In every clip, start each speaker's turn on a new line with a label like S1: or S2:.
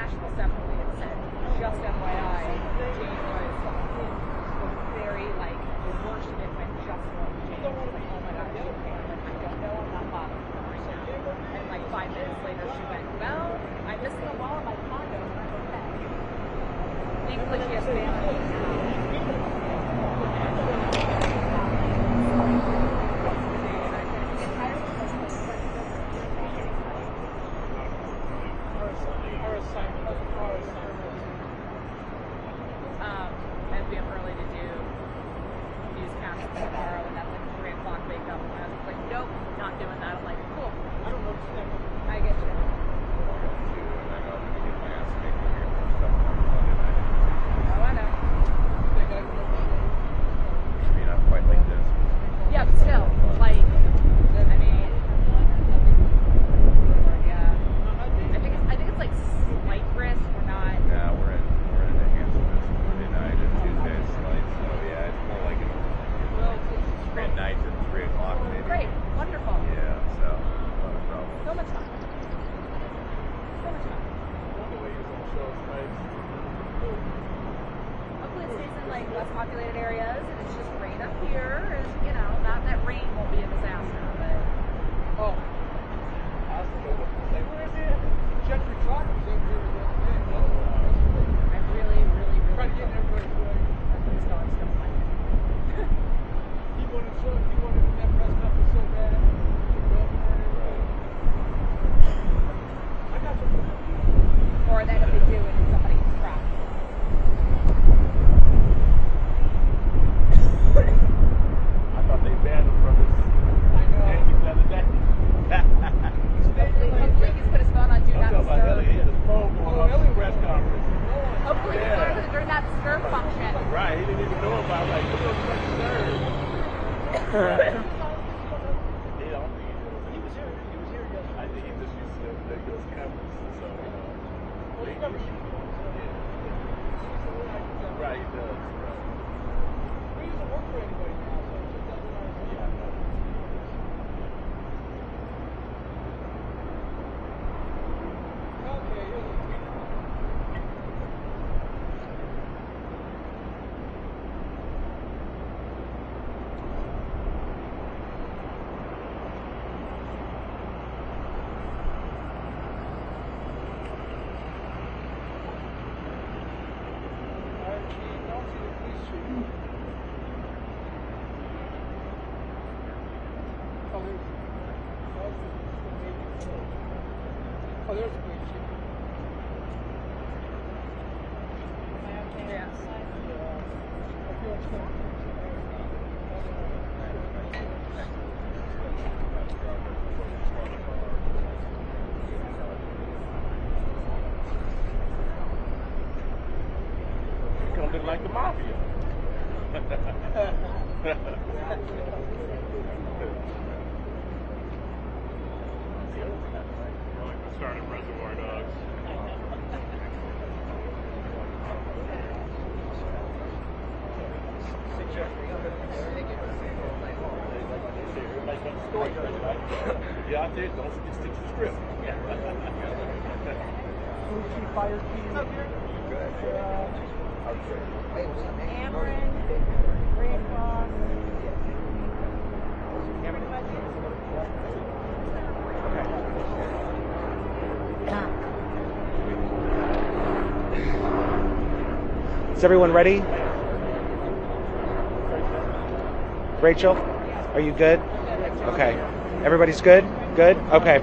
S1: Nashville separately and said, just FYI, Jane was very, like, the worst of it went just wrong. Jane was like, oh my god, she can't. Like, I don't know, I'm not bothered with her right now. And like 5 minutes later, she went, well, I'm missing a wall in my condo, and I'm okay. Thankfully, she has family now. And we have early to do newscasts tomorrow, and that's like 3 o'clock wake up. And I was like, nope, not doing that. I'm like, cool.
S2: I don't know.
S1: I get you. Oh, I know.
S3: Maybe not quite like this.
S1: Yeah, but still, like, I mean, yeah. I think it's like slight risk. We're not.
S3: Yeah, we're in enhancements Monday night and Tuesday's slight, so yeah, it's more like Friday night at 3 o'clock maybe.
S1: Great, wonderful.
S3: Yeah, so not a problem.
S1: So much fun. So much fun. Hopefully it stays in like less populated areas, and it's just rain up here, and you know, that rain won't be a disaster, but.
S2: Oh. Jeffrey Clark was over here the other day.
S1: I really
S2: Try to get everybody going.
S1: these dogs don't like it.
S2: He wanted that press conference so bad. The governor and everything. I got some.
S1: Or that if they do it, somebody gets trapped.
S3: I thought they banned him from his antics the other day.
S1: Hopefully he's put his phone on do not disturb.
S3: He had his phone going off at the press conference.
S1: Hopefully he learned it during that disturb function.
S3: Right, he didn't even know about like, what was that disturb? Right. He don't think he was here. He was here yesterday. I think he just used to those cameras, so
S2: Well, he never used it.
S3: right, he does. Right.
S2: He doesn't work for anybody now, so it just doesn't matter.
S3: Yeah, I know.
S2: Okay, here's a tweet. Don't see the police chief. Oh, there's the police chief.
S1: Yeah.
S2: I feel it's going
S3: He's gonna look like the mafia.
S4: Like the start of Reservoir Dogs.
S3: You out there, don't stick to the script.
S2: police chief, fire chief.
S1: Ameren, Red Cross.
S5: Is everyone ready? Rachel, are you good? Okay. Everybody's good? Good? Okay.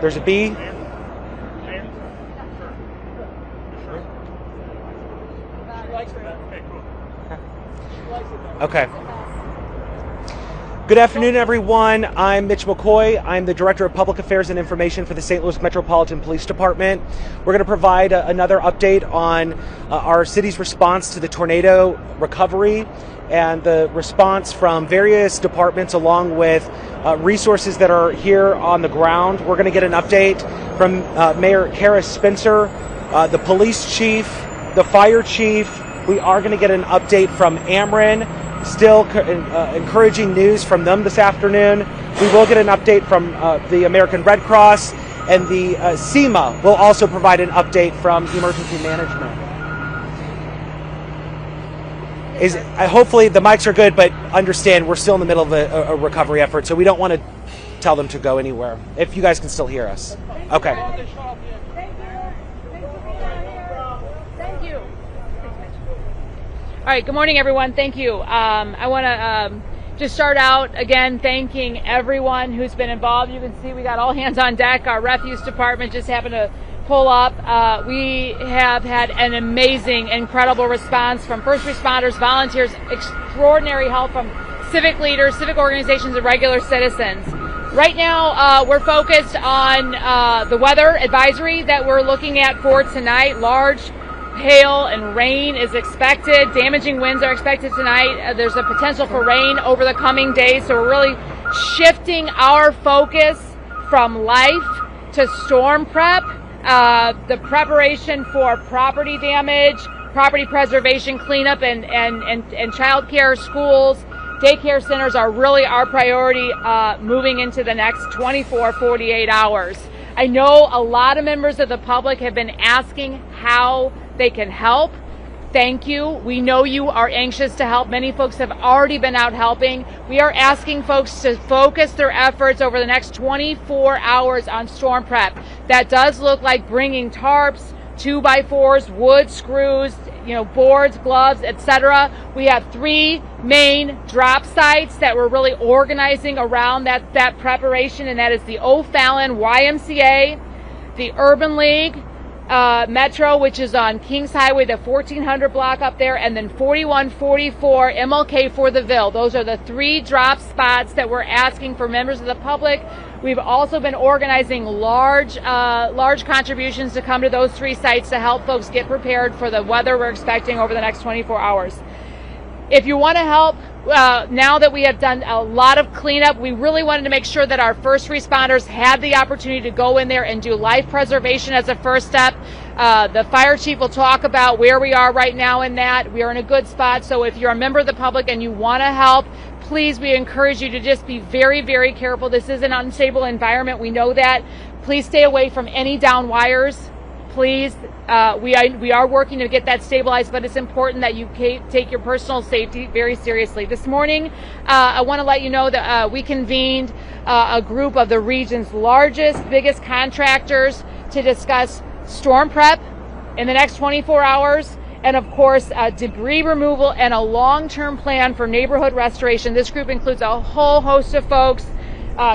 S5: There's a B. Okay. Good afternoon, everyone. I'm Mitch McCoy. I'm the Director of Public Affairs and Information for the St. Louis Metropolitan Police Department. We're going to provide another update on our city's response to the tornado recovery and the response from various departments along with resources that are here on the ground. We're going to get an update from Mayor Kara Spencer, the police chief, the fire chief. We are going to get an update from Ameren. Still encouraging news from them this afternoon. We will get an update from the American Red Cross and the SEMA will also provide an update from emergency management. Hopefully the mics are good, but understand we're still in the middle of a recovery effort, so we don't want to tell them to go anywhere. If you guys can still hear us. Okay.
S1: Thank you. All right, good morning, everyone. Thank you. I want to just start out again thanking everyone who's been involved. You can see we got all hands on deck. Our refuse department just happened to pull up. We have had an amazing, incredible response from first responders, volunteers, extraordinary help from civic leaders, civic organizations, and regular citizens. Right now, we're focused on the weather advisory that we're looking at for tonight. Large hail and rain is expected. Damaging winds are expected tonight. There's a potential for rain over the coming days, so we're really shifting our focus from life to storm prep. The preparation for property damage, property preservation, cleanup, and child care, schools, daycare centers are really our priority moving into the next 24, 48 hours. I know a lot of members of the public have been asking how they can help. Thank you. We know you are anxious to help. Many folks have already been out helping. We are asking folks to focus their efforts over the next 24 hours on storm prep. That does look like bringing tarps, 2x4s, wood, screws, boards, gloves, etc. We have 3 main drop sites that we're really organizing around that preparation, and that is the O'Fallon YMCA, the Urban League, Metro, which is on Kings Highway, the 1400 block up there, and then 4144 MLK for the Ville. Those are the 3 drop spots that we're asking for members of the public. We've also been organizing large contributions to come to those 3 sites to help folks get prepared for the weather we're expecting over the next 24 hours. If you want to help, now that we have done a lot of cleanup, we really wanted to make sure that our first responders had the opportunity to go in there and do life preservation as a first step. The fire chief will talk about where we are right now in that. We are in a good spot, so if you're a member of the public and you want to help, please, we encourage you to just be very, very careful. This is an unstable environment. We know that. Please stay away from any down wires. Please, we are working to get that stabilized, but it's important that you take your personal safety very seriously. This morning, I want to let you know that we convened a group of the region's largest, biggest contractors to discuss storm prep in the next 24 hours, and of course, debris removal and a long-term plan for neighborhood restoration. This group includes a whole host of folks,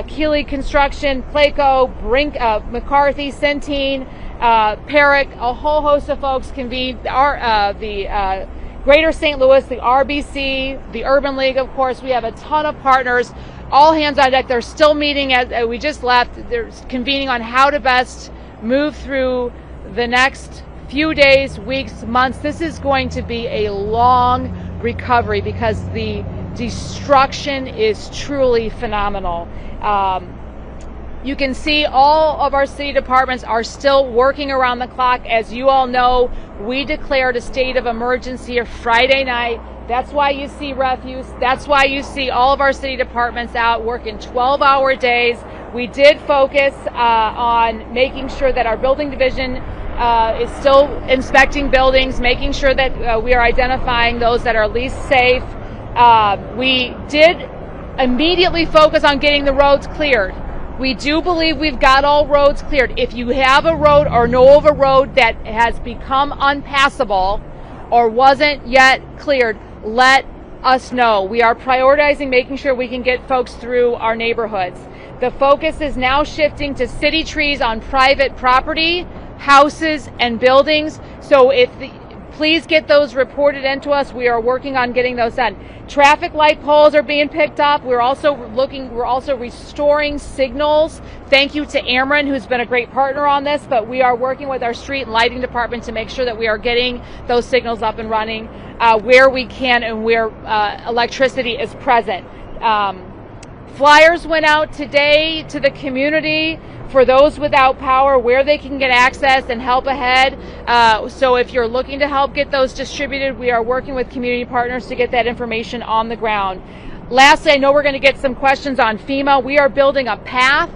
S1: Keeley Construction, Placo, Brink, McCarthy, Centene, Perrick, a whole host of folks convened. The Greater St. Louis, the RBC, the Urban League, of course. We have a ton of partners, all hands on deck. They're still meeting as we just left. They're convening on how to best move through the next few days, weeks, months. This is going to be a long recovery because the destruction is truly phenomenal. You can see all of our city departments are still working around the clock. As you all know, we declared a state of emergency Friday night. That's why you see refuse. That's why you see all of our city departments out working 12-hour days. We did focus on making sure that our building division is still inspecting buildings, making sure that we are identifying those that are least safe. We did immediately focus on getting the roads cleared. We do believe we've got all roads cleared. If you have a road or know of a road that has become unpassable or wasn't yet cleared, let us know. We are prioritizing making sure we can get folks through our neighborhoods. The focus is now shifting to city trees on private property, houses, and buildings. So please get those reported into us. We are working on getting those done. Traffic light poles are being picked up. We're also restoring signals. Thank you to Ameren, who's been a great partner on this, but we are working with our street and lighting department to make sure that we are getting those signals up and running where we can and where electricity is present. Flyers went out today to the community for those without power, where they can get access and help ahead. So if you're looking to help get those distributed, we are working with community partners to get that information on the ground. Lastly, I know we're going to get some questions on FEMA. We are building a path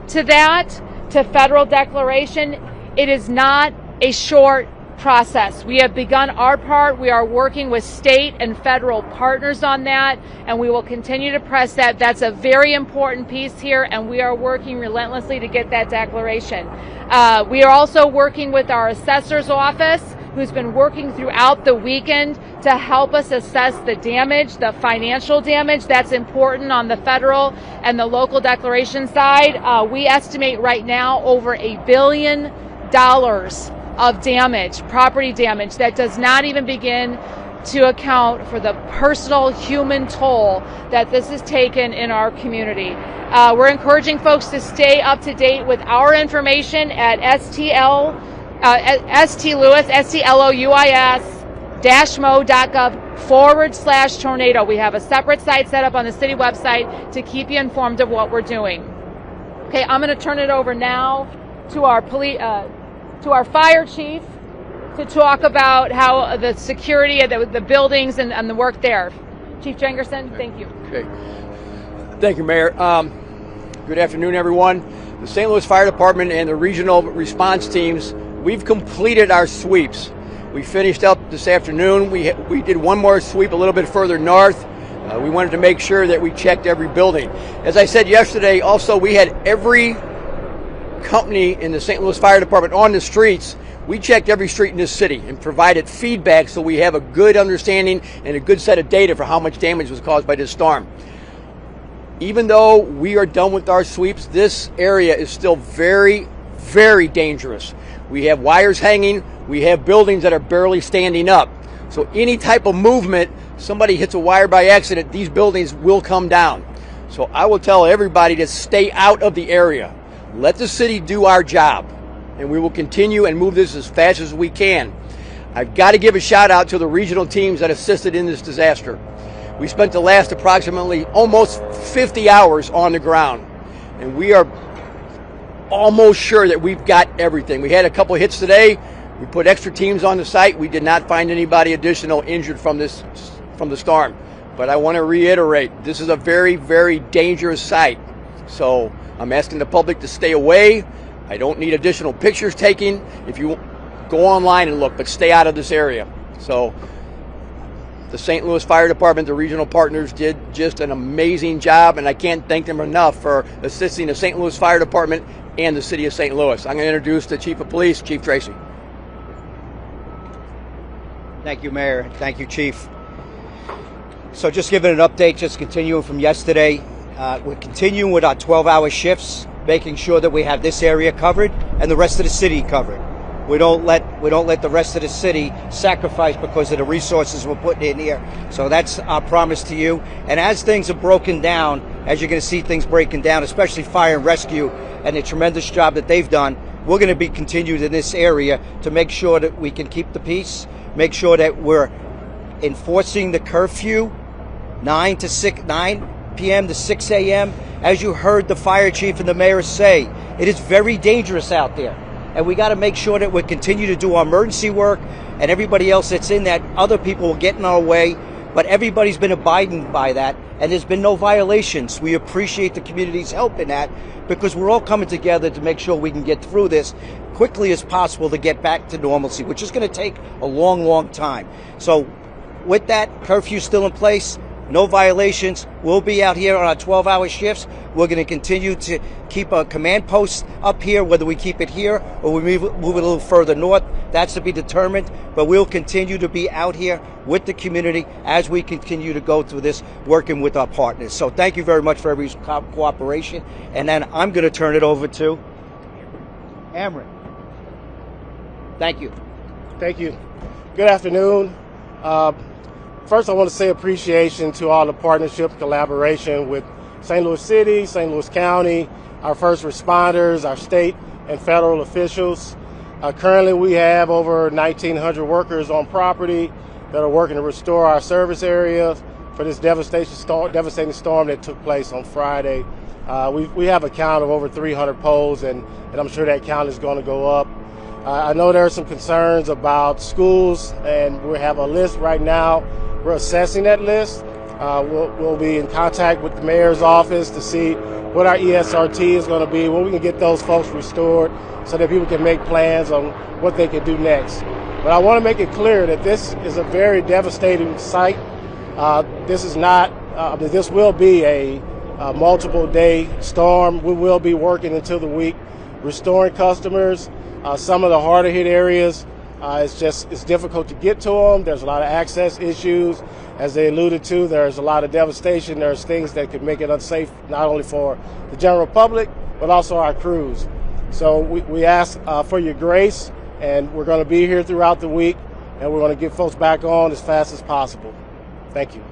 S1: to that to federal declaration, it is not a short process. We have begun our part. We are working with state and federal partners on that, and we will continue to press that. That's a very important piece here, and we are working relentlessly to get that declaration. We are also working with our assessor's office, who's been working throughout the weekend to help us assess the damage, the financial damage that's important on the federal and the local declaration side. We estimate right now over $1 billion of damage, property damage, that does not even begin to account for the personal human toll that this has taken in our community. We're encouraging folks to stay up to date with our information at stlouis-mo.gov/tornado. We have a separate site set up on the city website to keep you informed of what we're doing. Okay, I'm going to turn it over now to our to our fire chief to talk about how the security of the buildings and the work there. Chief Jengerson, thank you.
S6: Okay. Thank you, Mayor. Good afternoon, everyone. The St. Louis Fire Department and the regional response teams, we've completed our sweeps. We finished up this afternoon. We did one more sweep a little bit further north. We wanted to make sure that we checked every building. As I said yesterday, also, we had every company in the St. Louis Fire Department on the streets. We checked every street in this city and provided feedback so we have a good understanding and a good set of data for how much damage was caused by this storm. Even though we are done with our sweeps, this area is still very, very dangerous. We have wires hanging. We have buildings that are barely standing up. So any type of movement, somebody hits a wire by accident, these buildings will come down. So I will tell everybody to stay out of the area. Let the city do our job, and we will continue and move this as fast as we can. I've got to give a shout out to the regional teams that assisted in this disaster. We spent the last approximately almost 50 hours on the ground, and we are almost sure that we've got everything. We had a couple hits today. We put extra teams on the site. We did not find anybody additional injured from the storm. But I want to reiterate, this is a very, very dangerous site. So I'm asking the public to stay away. I don't need additional pictures taken. If you go online and look, but stay out of this area. So the St. Louis Fire Department, the regional partners, did just an amazing job, and I can't thank them enough for assisting the St. Louis Fire Department and the city of St. Louis. I'm going to introduce the Chief of Police, Chief Tracy.
S7: Thank you, Mayor. Thank you, Chief. So just giving an update, just continuing from yesterday. We're continuing with our 12-hour shifts, making sure that we have this area covered and the rest of the city covered. We don't let the rest of the city sacrifice because of the resources we're putting in here. So that's our promise to you. And as things are broken down, as you're going to see things breaking down, especially fire and rescue and the tremendous job that they've done, we're going to be continued in this area to make sure that we can keep the peace, make sure that we're enforcing the curfew 9 p.m. to 6 a.m. As you heard the fire chief and the mayor say, it is very dangerous out there. And we got to make sure that we continue to do our emergency work, and everybody else that's in that, other people will get in our way, but everybody's been abiding by that, and there's been no violations. We appreciate the community's help in that, because we're all coming together to make sure we can get through this quickly as possible to get back to normalcy, which is going to take a long, long time. So with that, curfew still in place, no violations. We'll be out here on our 12-hour shifts. We're going to continue to keep a command post up here, whether we keep it here or we move it a little further north. That's to be determined. But we'll continue to be out here with the community as we continue to go through this, working with our partners. So thank you very much for everybody's cooperation. And then I'm going to turn it over to Amron. Thank you.
S2: Thank you. Good afternoon. First, I want to say appreciation to all the partnership, collaboration with St. Louis City, St. Louis County, our first responders, our state and federal officials. Currently, we have over 1,900 workers on property that are working to restore our service area for this devastating storm that took place on Friday. We have a count of over 300 poles, and I'm sure that count is going to go up. I know there are some concerns about schools, and we have a list right now. We're assessing that list. We'll be in contact with the mayor's office to see what our ESRT is going to be, when we can get those folks restored so that people can make plans on what they can do next. But I want to make it clear that this is a very devastating site. This is not, this will be a multiple day storm. We will be working until the week, restoring customers. Some of the harder hit areas, it's difficult to get to them. There's a lot of access issues. As they alluded to, there's a lot of devastation. There's things that could make it unsafe, not only for the general public, but also our crews. So we ask for your grace, and we're going to be here throughout the week, and we're going to get folks back on as fast as possible. Thank you.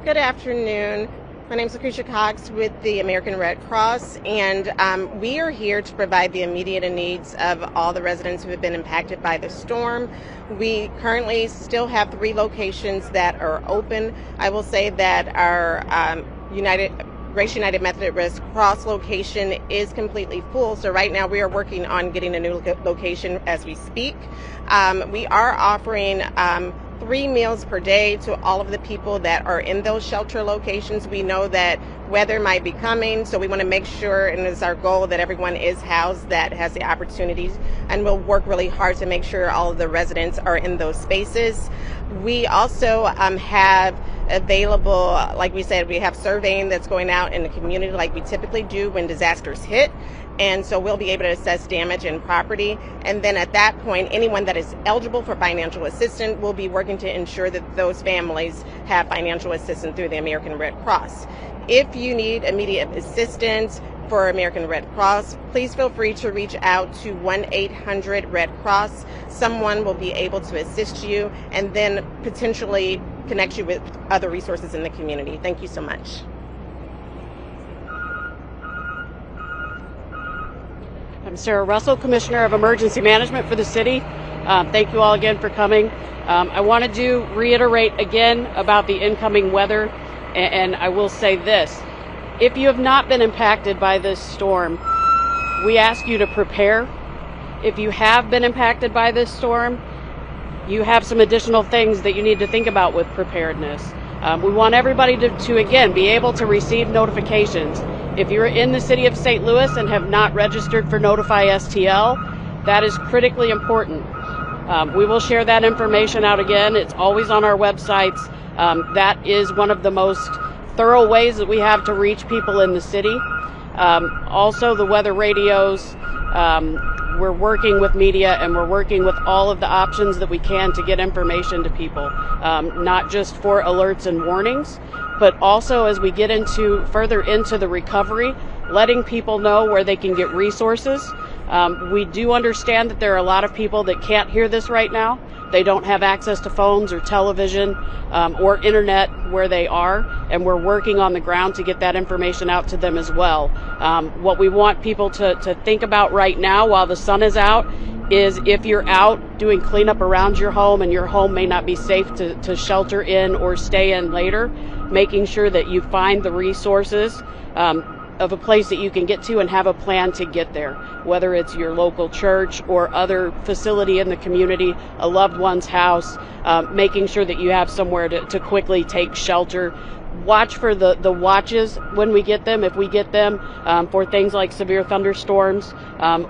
S8: Good afternoon. My name is Lucretia Cox with the American Red Cross, and we are here to provide the immediate needs of all the residents who have been impacted by the storm. We currently still have 3 locations that are open. I will say that our Race United Methodist Cross location is completely full, so right now we are working on getting a new location as we speak. We are offering 3 meals per day to all of the people that are in those shelter locations. We know that weather might be coming, so we want to make sure, and it's our goal, that everyone is housed that has the opportunities, and we'll work really hard to make sure all of the residents are in those spaces. We also have available, like we said, we have surveying that's going out in the community like we typically do when disasters hit. And so we'll be able to assess damage and property. And then at that point, anyone that is eligible for financial assistance will be working to ensure that those families have financial assistance through the American Red Cross. If you need immediate assistance for American Red Cross, please feel free to reach out to 1-800-RED-CROSS. Someone will be able to assist you and then potentially connect you with other resources in the community. Thank you so much.
S9: I'm Sarah Russell, Commissioner of Emergency Management for the city. Thank you all again for coming. I wanted to reiterate again about the incoming weather, and I will say this. If you have not been impacted by this storm, we ask you to prepare. If you have been impacted by this storm, you have some additional things that you need to think about with preparedness. We want everybody to again, be able to receive notifications. If you're in the city of St. Louis and have not registered for Notify STL, that is critically important. We will share that information out again. It's always on our websites. That is one of the most thorough ways that we have to reach people in the city. Also, the weather radios. We're working with media, and we're working with all of the options that we can to get information to people, not just for alerts and warnings, but also as we get further into the recovery, letting people know where they can get resources. We do understand that there are a lot of people that can't hear this right now. They don't have access to phones or television or internet where they are, and we're working on the ground to get that information out to them as well. What we want people to think about right now while the sun is out is if you're out doing cleanup around your home and your home may not be safe to shelter in or stay in later, making sure that you find the resources of a place that you can get to and have a plan to get there, whether it's your local church or other facility in the community, a loved one's house, making sure that you have somewhere to quickly take shelter. Watch for the watches when we get them, if we get them, for things like severe thunderstorms,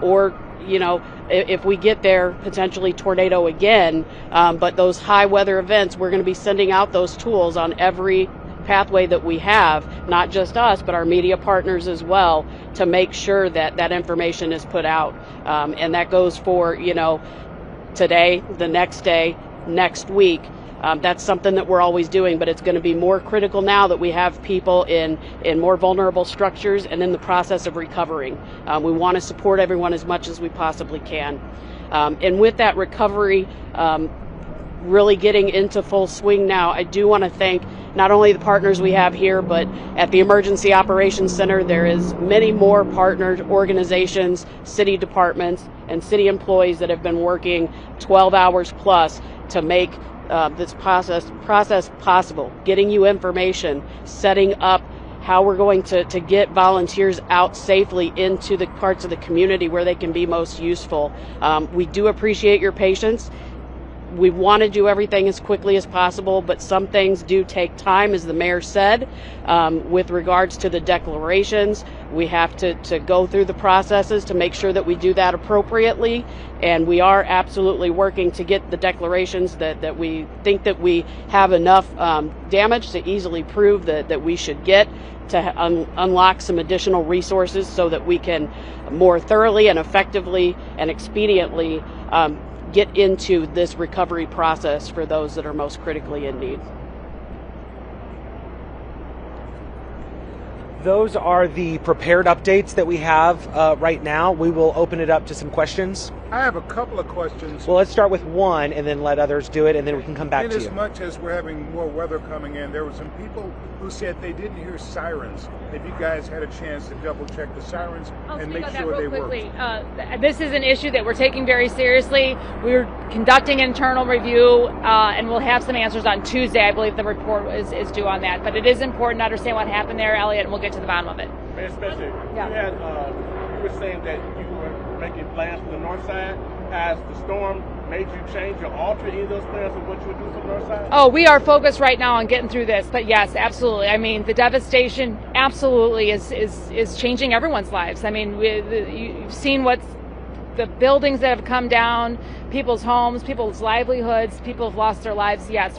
S9: or, you know, if we get there, potentially tornado again. But those high weather events, we're going to be sending out those tools on every pathway that we have, not just us, but our media partners as well, to make sure that that information is put out. And that goes for, you know, today, the next day, next week. That's something that we're always doing, but it's going to be more critical now that we have people in more vulnerable structures and in the process of recovering. We want to support everyone as much as we possibly can. And with that recovery really getting into full swing now, I do want to thank not only the partners we have here, but at the Emergency Operations Center, there is many more partnered organizations, city departments, and city employees that have been working 12 hours plus to make this process possible, getting you information, setting up how we're going to get volunteers out safely into the parts of the community where they can be most useful. We do appreciate your patience. We want to do everything as quickly as possible, but some things do take time, as the mayor said. With regards to the declarations, we have to go through the processes to make sure that we do that appropriately, and we are absolutely working to get the declarations that we think that we have enough damage to easily prove that we should get, to unlock some additional resources so that we can more thoroughly and effectively and expediently get into this recovery process for those that are most critically in need.
S5: Those are the prepared updates that we have right now. We will open it up to some questions.
S10: I have a couple of questions.
S5: Well, let's start with one and then let others do it, and then we can come back to you.
S10: As much as we're having more weather coming in, there were some people who said they didn't hear sirens. If you guys had a chance to double check the sirens and make sure they worked.
S11: This is an issue that we're taking very seriously. We're conducting internal review, and we'll have some answers on Tuesday. I believe the report is due on that. But it is important to understand what happened there, Elliot, and we'll get to the bottom of it.
S3: Mayor Spencer,
S11: Yeah.
S3: you were saying that you were making plans for the north side. Has the storm made you change or alter any of those plans of what you would do for the north side?
S11: Oh, we are focused right now on getting through this, but yes, absolutely. I mean, the devastation absolutely is changing everyone's lives. I mean, you've seen what's the buildings that have come down, people's homes, people's livelihoods, people have lost their lives. Yes,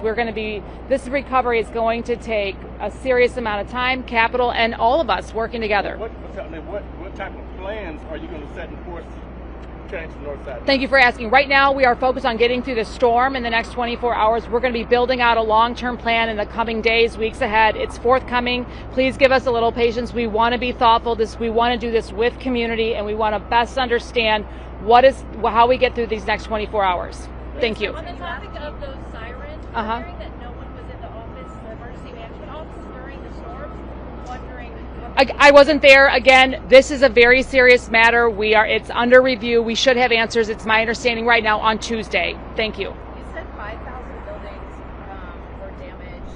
S11: this recovery is going to take a serious amount of time, capital, and all of us working together.
S3: What type of plans are you going to set in force to change the north side?
S11: Thank you for asking. Right now, we are focused on getting through the storm in the next 24 hours. We're going to be building out a long-term plan in the coming days, weeks ahead. It's forthcoming. Please give us a little patience. We want to be thoughtful. We want to do this with community, and we want to best understand how we get through these next 24 hours. Thank you.
S12: On the topic of those sirens, we're hearing that no one was in the office, the emergency management office during the storm. Wondering.
S11: I wasn't there. Again, this is a very serious matter. It's under review. We should have answers. It's my understanding right now on Tuesday. Thank you.
S12: You said 5,000 buildings were damaged.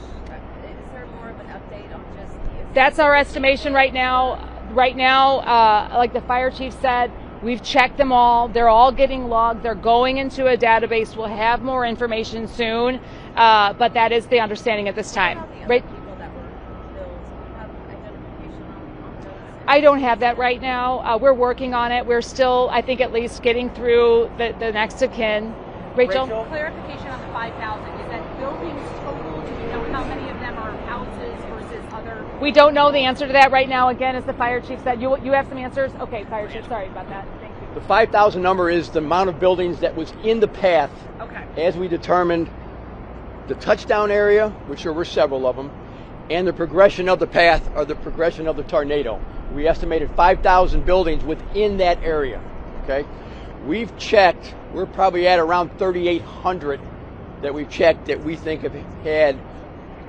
S12: Is there more of an update on just?
S11: That's our estimation right now. Right now, like the fire chief said, we've checked them all. They're all getting logged. They're going into a database. We'll have more information soon, but that is the understanding at this time. Right? I don't have that right now. We're working on it. We're still, I think, at least getting through the next of kin. Rachel?
S1: Clarification on the 5,000. Is that buildings total? Do you know how many of them are houses versus other?
S11: We don't know the answer to that right now. Again, as the fire chief said, you have some answers? Okay, fire chief, sorry about that. Thank you.
S6: The 5,000 number is the amount of buildings that was in the path as we determined the touchdown area, which there were several of them, and the progression of the path or the progression of the tornado. We estimated 5,000 buildings within that area, okay? We've checked, we're probably at around 3,800 that we've checked that we think have had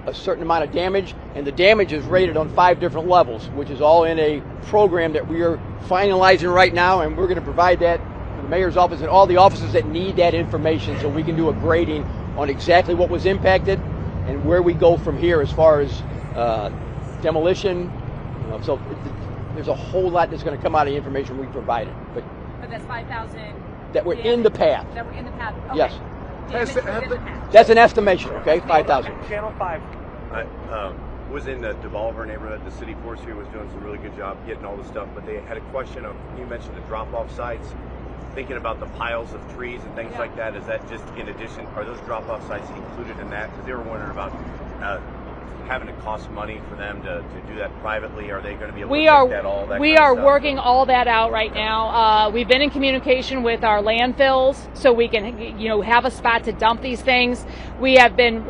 S6: a certain amount of damage, and the damage is rated on 5 different levels, which is all in a program that we are finalizing right now, and we're going to provide that to the mayor's office and all the offices that need that information so we can do a grading on exactly what was impacted and where we go from here as far as demolition. So there's a whole lot that's going to come out of the information we provided. But
S1: that's 5,000
S6: that were in the path.
S1: That were in the path. Okay.
S6: Yes.
S10: That's
S6: an estimation, okay? 5,000.
S5: Channel 5.
S13: I was in the Devolver neighborhood. The city forestry was doing some really good job getting all the stuff, but they had a question of, you mentioned the drop-off sites, thinking about the piles of trees and things like that. Is that just in addition, are those drop-off sites included in that? Because they were wondering about having to cost money for them to do that privately. Are they going to be able to take that all?
S11: We are working all that out right now. We've been in communication with our landfills so we can, have a spot to dump these things. We have been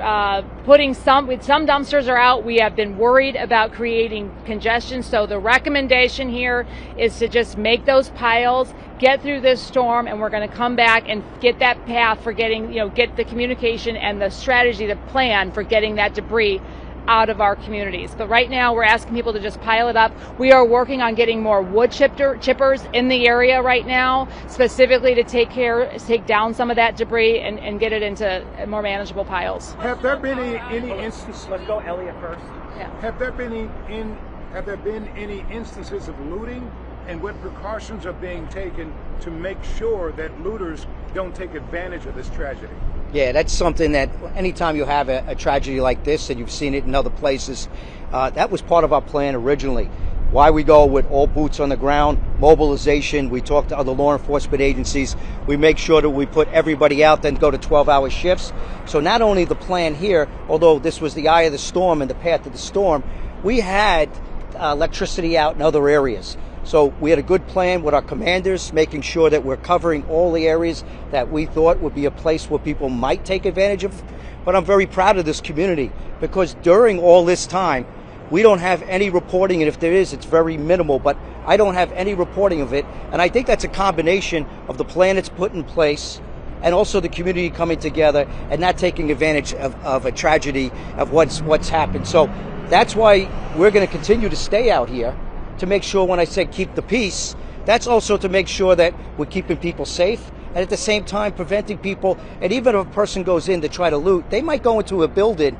S11: putting some dumpsters are out. We have been worried about creating congestion. So the recommendation here is to just make those piles, get through this storm, and we're going to come back and get that path for getting, get the communication and the strategy, the plan for getting that debris out of our communities. But right now we're asking people to just pile it up. We are working on getting more wood chippers in the area right now, specifically to take down some of that debris and get it into more manageable piles.
S10: Have there been any instances?
S5: Let's go Elliot first.
S11: Yeah.
S10: Have there been any instances of looting, and what precautions are being taken to make sure that looters don't take advantage of this tragedy?
S7: Yeah, that's something that anytime you have a tragedy like this, and you've seen it in other places, that was part of our plan originally. Why we go with all boots on the ground, mobilization. We talk to other law enforcement agencies. We make sure that we put everybody out, then go to 12-hour shifts. So not only the plan here, although this was the eye of the storm and the path of the storm, we had electricity out in other areas. So we had a good plan with our commanders, making sure that we're covering all the areas that we thought would be a place where people might take advantage of. But I'm very proud of this community, because during all this time, we don't have any reporting, and if there is, it's very minimal, but I don't have any reporting of it. And I think that's a combination of the plan that's put in place and also the community coming together and not taking advantage of a tragedy of what's happened. So that's why we're going to continue to stay out here, to make sure when I say keep the peace, that's also to make sure that we're keeping people safe and at the same time preventing people. And even if a person goes in to try to loot, they might go into a building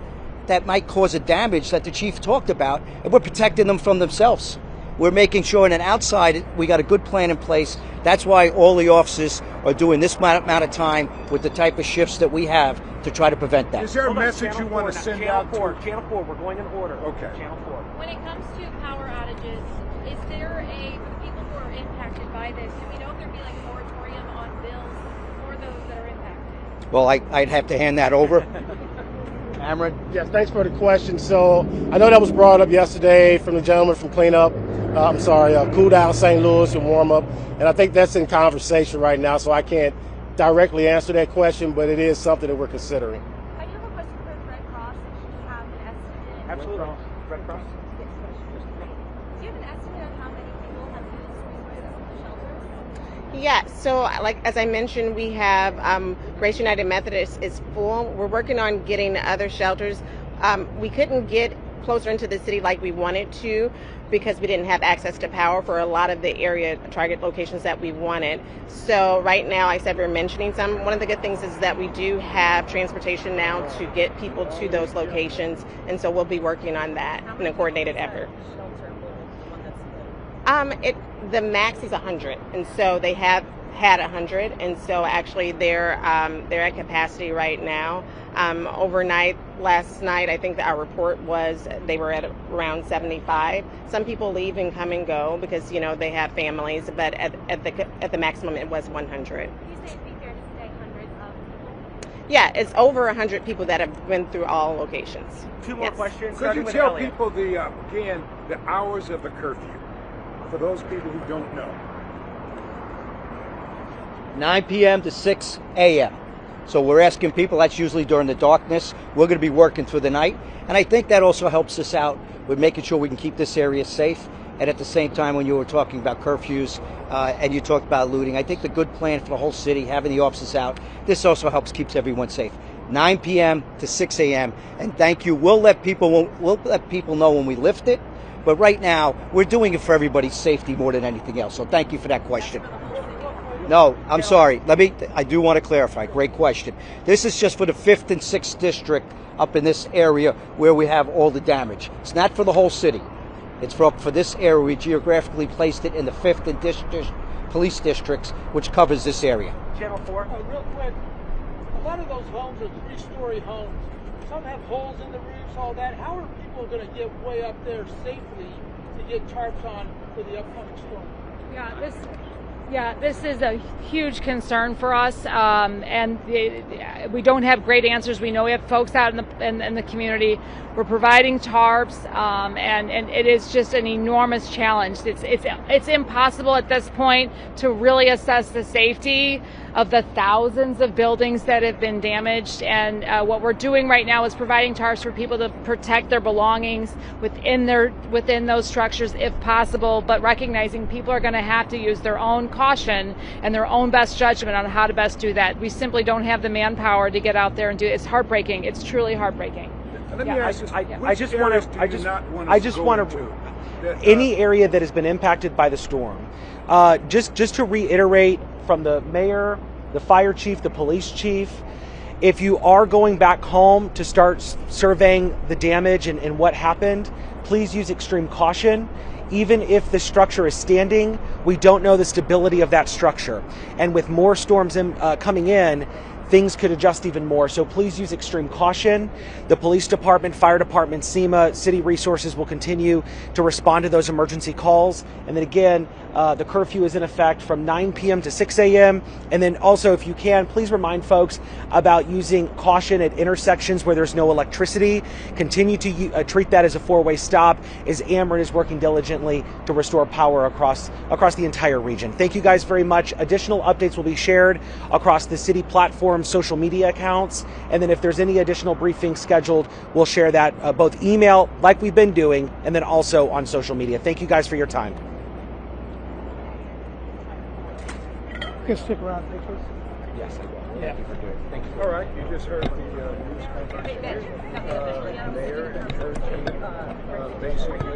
S7: that might cause a damage that the chief talked about, and we're protecting them from themselves. We're making sure on an outside we got a good plan in place. That's why all the officers are doing this amount of time with the type of shifts that we have to try to prevent that.
S10: Is there a message you want to send out to
S5: Channel 4, we're going in order.
S10: Okay.
S5: Channel 4.
S12: When it comes to power outages, is there for the people who are impacted by this, do we know if there'd be like a moratorium on bills for those that are impacted?
S7: Well, I'd have to hand that over. Cameron?
S2: Yes, thanks for the question. So I know that was brought up yesterday from the gentleman from Cleanup. Cool Down St. Louis and Warm Up. And I think that's in conversation right now, so I can't directly answer that question, but it is something that we're considering.
S12: I do have a question for the Red Cross. If you have an estimate.
S5: Absolutely. Red Cross?
S12: Do you have an estimate on how many people have used the shelters?
S8: Yeah, so like as I mentioned, we have Grace United Methodist is full. We're working on getting other shelters. We couldn't get closer into the city like we wanted to because we didn't have access to power for a lot of the area target locations that we wanted. So right now, I said we're mentioning some. One of the good things is that we do have transportation now to get people to those locations, and so we'll be working on that in a coordinated effort. The max is 100, and so they have had 100, and so actually they're at capacity right now. Overnight, last night, I think that our report was they were at around 75. Some people leave and come and go because they have families, but at the maximum it was 100.
S12: You say it'd be fair to say hundreds of people?
S8: Yeah, it's over 100 people that have been through all locations.
S5: Two more questions.
S10: Could you
S5: starting with
S10: tell
S5: Elliot.
S10: people again the hours of the curfew for those people who don't know?
S7: 9 p.m. to 6 a.m. So we're asking people, that's usually during the darkness. We're going to be working through the night. And I think that also helps us out with making sure we can keep this area safe. And at the same time, when you were talking about curfews and you talked about looting, I think the good plan for the whole city, having the officers out, this also helps keeps everyone safe. 9 p.m. to 6 a.m. And thank you. We'll let people know when we lift it. But right now, we're doing it for everybody's safety more than anything else. So thank you for that question. No, I'm sorry. I do want to clarify. Great question. This is just for the 5th and 6th district up in this area where we have all the damage. It's not for the whole city. It's for this area. We geographically placed it in the 5th and district police districts, which covers this area.
S5: Channel 4.
S14: Real quick, a lot of those homes are 3-story homes. Some have holes in the roofs, all that. How are people going to get way up there safely to get tarps on for the upcoming storm?
S11: This is a huge concern for us, and we don't have great answers. We know we have folks out in the community. We're providing tarps, and it is just an enormous challenge. It's impossible at this point to really assess the safety of the thousands of buildings that have been damaged. And what we're doing right now is providing tarps for people to protect their belongings within those structures if possible, but recognizing people are going to have to use their own caution and their own best judgment on how to best do that. We simply don't have the manpower to get out there and do it. It's heartbreaking. It's truly heartbreaking.
S10: Let me ask you,
S5: I just want to
S10: any
S5: area that has been impacted by the storm. Just to reiterate from the mayor, the fire chief, the police chief, if you are going back home to start surveying the damage and what happened, please use extreme caution. Even if the structure is standing, we don't know the stability of that structure. And with more storms coming in, things could adjust even more. So please use extreme caution. The police department, fire department, SEMA, city resources will continue to respond to those emergency calls. And then again, the curfew is in effect from 9 p.m. to 6 a.m. And then also, if you can, please remind folks about using caution at intersections where there's no electricity. Continue to treat that as a four-way stop as Ameren is working diligently to restore power across the entire region. Thank you guys very much. Additional updates will be shared across the city platform, social media accounts, and then if there's any additional briefings scheduled, we'll share that both email, like we've been doing, and then also on social media. Thank you guys for your time.
S14: You can stick around, pictures.
S5: Yes, I will.
S14: Yeah.
S5: Thank you for doing it. Thank you.
S10: All right, you just heard the news conference. Mayor and her team basically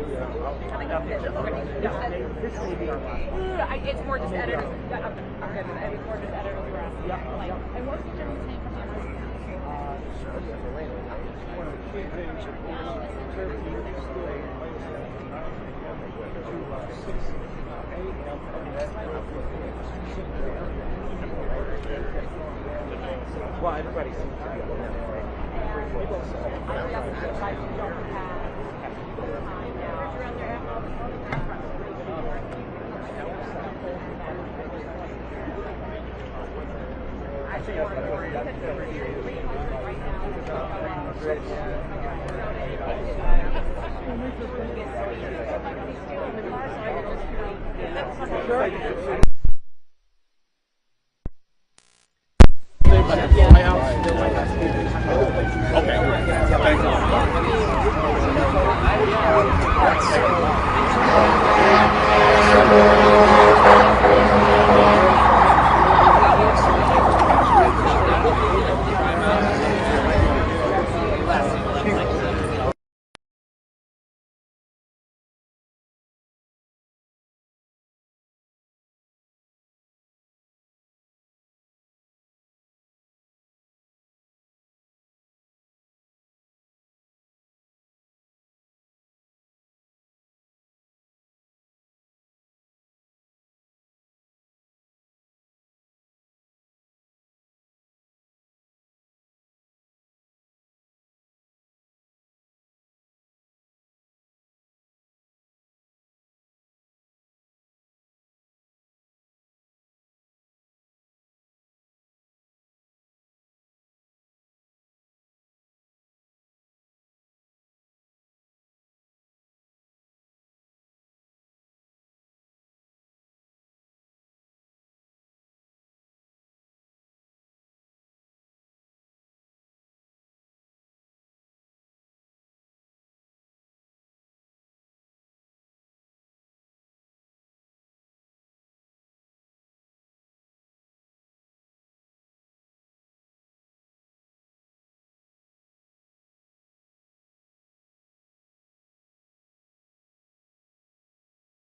S1: It's more just editors. It's more just editors for us. And what's the general name from
S10: one of the key things that curfew is still in place to 6 a.m.
S5: Well, everybody seems to be on that.
S3: Okay. Thank you.